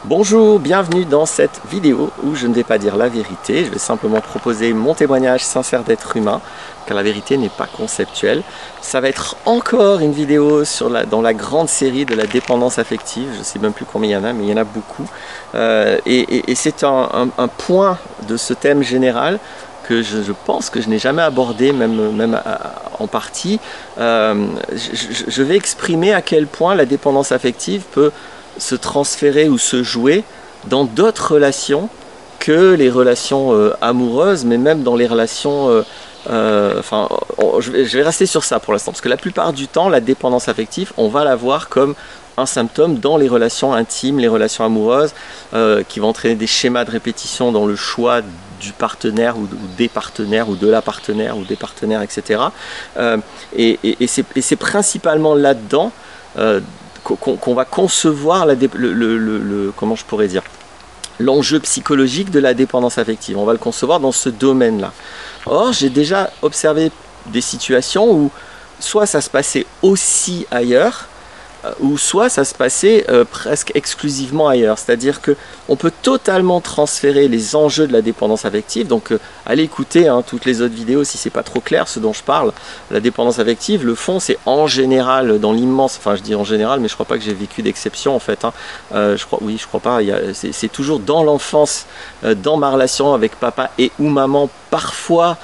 Bonjour, bienvenue dans cette vidéo où je ne vais pas dire la vérité, je vais simplement proposer mon témoignage sincère d'être humain, car la vérité n'est pas conceptuelle. Ça va être encore une vidéo dans la grande série de la dépendance affective, je ne sais même plus combien il y en a, mais il y en a beaucoup. Et c'est un point de ce thème général que je pense que je n'ai jamais abordé, même en partie. Je vais exprimer à quel point la dépendance affective peut se transférer ou se jouer dans d'autres relations que les relations amoureuses, mais même dans les relations... je vais rester sur ça pour l'instant, parce que la plupart du temps, la dépendance affective, on va la voir comme un symptôme dans les relations intimes, les relations amoureuses, qui vont entraîner des schémas de répétition dans le choix du partenaire ou des partenaires ou de la partenaire ou des partenaires, etc. Et c'est principalement là-dedans qu'on va concevoir comment je pourrais dire, l'enjeu psychologique de la dépendance affective. On va le concevoir dans ce domaine-là. Or, j'ai déjà observé des situations où soit ça se passait aussi ailleurs, ou soit ça se passait presque exclusivement ailleurs. C'est-à-dire qu'on peut totalement transférer les enjeux de la dépendance affective. Donc allez écouter toutes les autres vidéos si c'est pas trop clair ce dont je parle. La dépendance affective, le fond c'est en général dans l'immense, enfin je dis en général, mais je crois pas que j'ai vécu d'exception en fait. Je crois pas. C'est toujours dans l'enfance, dans ma relation avec papa et ou maman, parfois.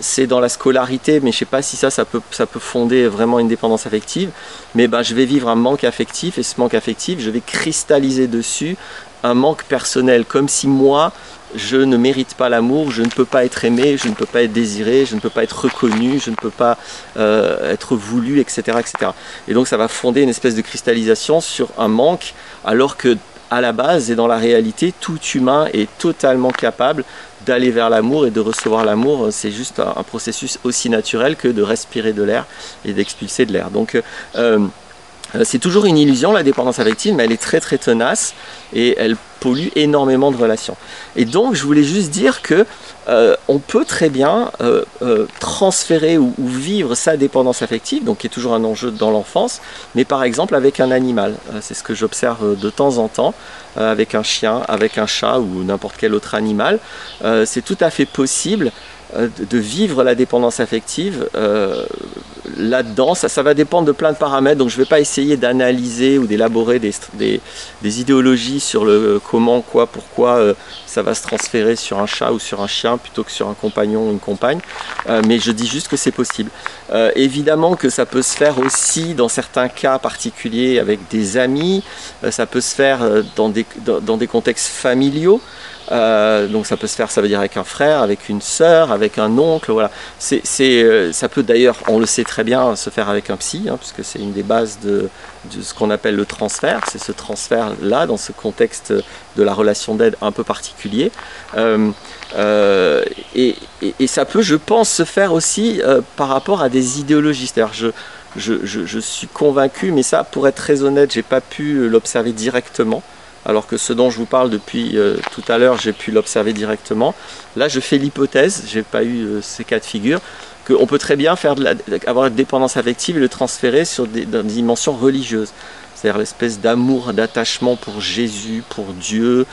C'est dans la scolarité, mais je ne sais pas si ça peut fonder vraiment une dépendance affective. Mais je vais vivre un manque affectif, et ce manque affectif, je vais cristalliser dessus un manque personnel, comme si moi, je ne mérite pas l'amour, je ne peux pas être aimé, je ne peux pas être désiré, je ne peux pas être reconnu, je ne peux pas être voulu, etc., etc. Et donc ça va fonder une espèce de cristallisation sur un manque, alors que à la base et dans la réalité, tout humain est totalement capable d'aller vers l'amour et de recevoir l'amour. C'est juste un processus aussi naturel que de respirer de l'air et d'expulser de l'air. Donc c'est toujours une illusion la dépendance affective, mais elle est très très tenace et elle pollue énormément de relations. Et donc je voulais juste dire que on peut très bien transférer ou vivre sa dépendance affective, donc qui est toujours un enjeu dans l'enfance, mais par exemple avec un animal. C'est ce que j'observe de temps en temps, avec un chien, avec un chat ou n'importe quel autre animal. C'est tout à fait possible de vivre la dépendance affective là-dedans. Ça va dépendre de plein de paramètres, donc je ne vais pas essayer d'analyser ou d'élaborer des idéologies sur le comment, quoi, pourquoi ça va se transférer sur un chat ou sur un chien plutôt que sur un compagnon ou une compagne, mais je dis juste que c'est possible. Évidemment que ça peut se faire aussi dans certains cas particuliers avec des amis, ça peut se faire dans des contextes familiaux. Donc ça peut se faire, ça veut dire avec un frère, avec une sœur, avec un oncle, voilà. Ça peut d'ailleurs, on le sait très bien, se faire avec un psy, puisque c'est une des bases de ce qu'on appelle le transfert. C'est ce transfert-là, dans ce contexte de la relation d'aide un peu particulier. Et ça peut, je pense, se faire aussi par rapport à des idéologies. C'est-à-dire, je suis convaincu, mais ça, pour être très honnête, j'ai pas pu l'observer directement. Alors que ce dont je vous parle depuis tout à l'heure, j'ai pu l'observer directement. Là, je fais l'hypothèse, je n'ai pas eu ces cas de figure, qu'on peut très bien avoir une dépendance affective et le transférer sur des dimensions religieuses. C'est-à-dire l'espèce d'amour, d'attachement pour Jésus, pour Dieu,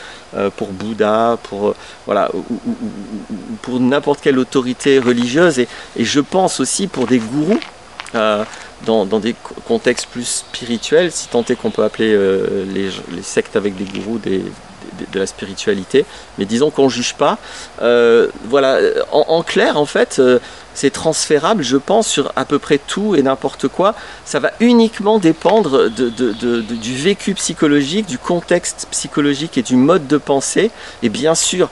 pour Bouddha, voilà, ou pour n'importe quelle autorité religieuse. Et je pense aussi pour des gourous, dans des contextes plus spirituels, si tant est qu'on peut appeler les sectes avec des gourous de la spiritualité, mais disons qu'on ne juge pas. Voilà, en clair, en fait, c'est transférable, je pense, sur à peu près tout et n'importe quoi. Ça va uniquement dépendre du vécu psychologique, du contexte psychologique et du mode de pensée, et bien sûr,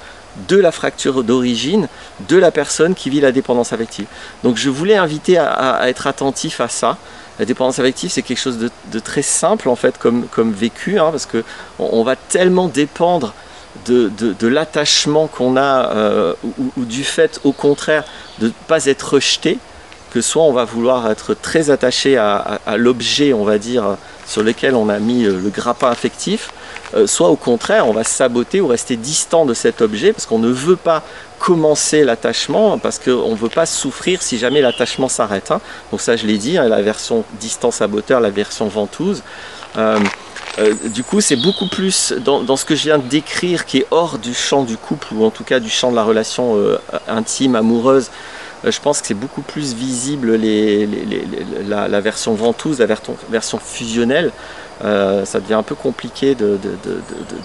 de la fracture d'origine de la personne qui vit la dépendance affective. Donc je voulais inviter à être attentif à ça. La dépendance affective, c'est quelque chose de très simple en fait comme vécu, parce que on va tellement dépendre de l'attachement qu'on a ou du fait au contraire de ne pas être rejeté, que soit on va vouloir être très attaché à l'objet, on va dire, sur lequel on a mis le grappin affectif, soit au contraire on va saboter ou rester distant de cet objet parce qu'on ne veut pas commencer l'attachement, parce qu'on ne veut pas souffrir si jamais l'attachement s'arrête. Donc ça je l'ai dit, la version distant saboteur, la version ventouse. Du coup, c'est beaucoup plus dans ce que je viens de décrire, qui est hors du champ du couple, ou en tout cas du champ de la relation intime, amoureuse. Je pense que c'est beaucoup plus visible la version ventouse, la version fusionnelle. Ça devient un peu compliqué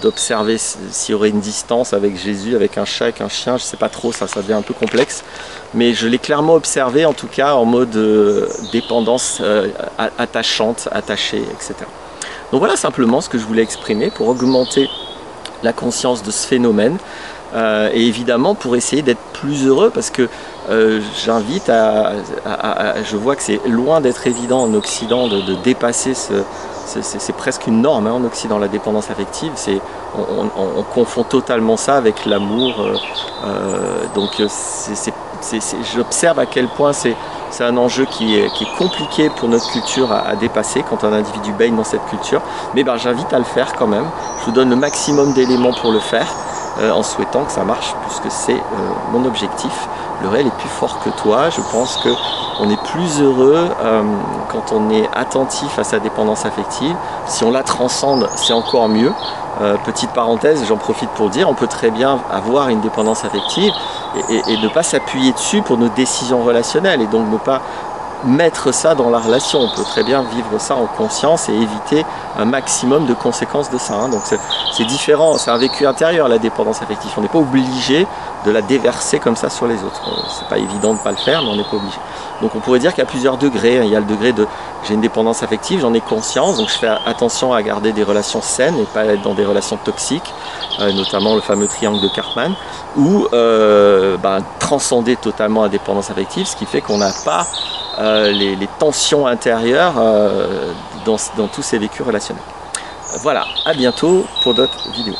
d'observer s'il y aurait une distance avec Jésus, avec un chat, avec un chien, je sais pas trop, ça devient un peu complexe. Mais je l'ai clairement observé, en tout cas en mode dépendance attachante, attachée, etc. Donc voilà simplement ce que je voulais exprimer pour augmenter la conscience de ce phénomène. Et évidemment pour essayer d'être plus heureux, parce que j'invite je vois que c'est loin d'être évident en Occident de dépasser c'est presque une norme en Occident, la dépendance affective. On confond totalement ça avec l'amour. Donc j'observe à quel point c'est un enjeu qui est compliqué pour notre culture à dépasser quand un individu baigne dans cette culture. Mais j'invite à le faire quand même. Je vous donne le maximum d'éléments pour le faire, en souhaitant que ça marche, puisque c'est mon objectif. Le réel est plus fort que toi. Je pense qu'on est plus heureux quand on est attentif à sa dépendance affective. Si on la transcende, c'est encore mieux. Petite parenthèse, j'en profite pour le dire, on peut très bien avoir une dépendance affective et ne pas s'appuyer dessus pour nos décisions relationnelles, et donc ne pas mettre ça dans la relation. On peut très bien vivre ça en conscience et éviter un maximum de conséquences de ça. Donc c'est différent, c'est un vécu intérieur, la dépendance affective. On n'est pas obligé de la déverser comme ça sur les autres. C'est pas évident de ne pas le faire, mais on n'est pas obligé. Donc on pourrait dire qu'il y a plusieurs degrés. Il y a le degré de j'ai une dépendance affective, j'en ai conscience, donc je fais attention à garder des relations saines et pas être dans des relations toxiques, notamment le fameux triangle de Karpman, ou transcender totalement la dépendance affective, ce qui fait qu'on n'a pas les tensions intérieures dans tous ces vécus relationnels. Voilà, à bientôt pour d'autres vidéos.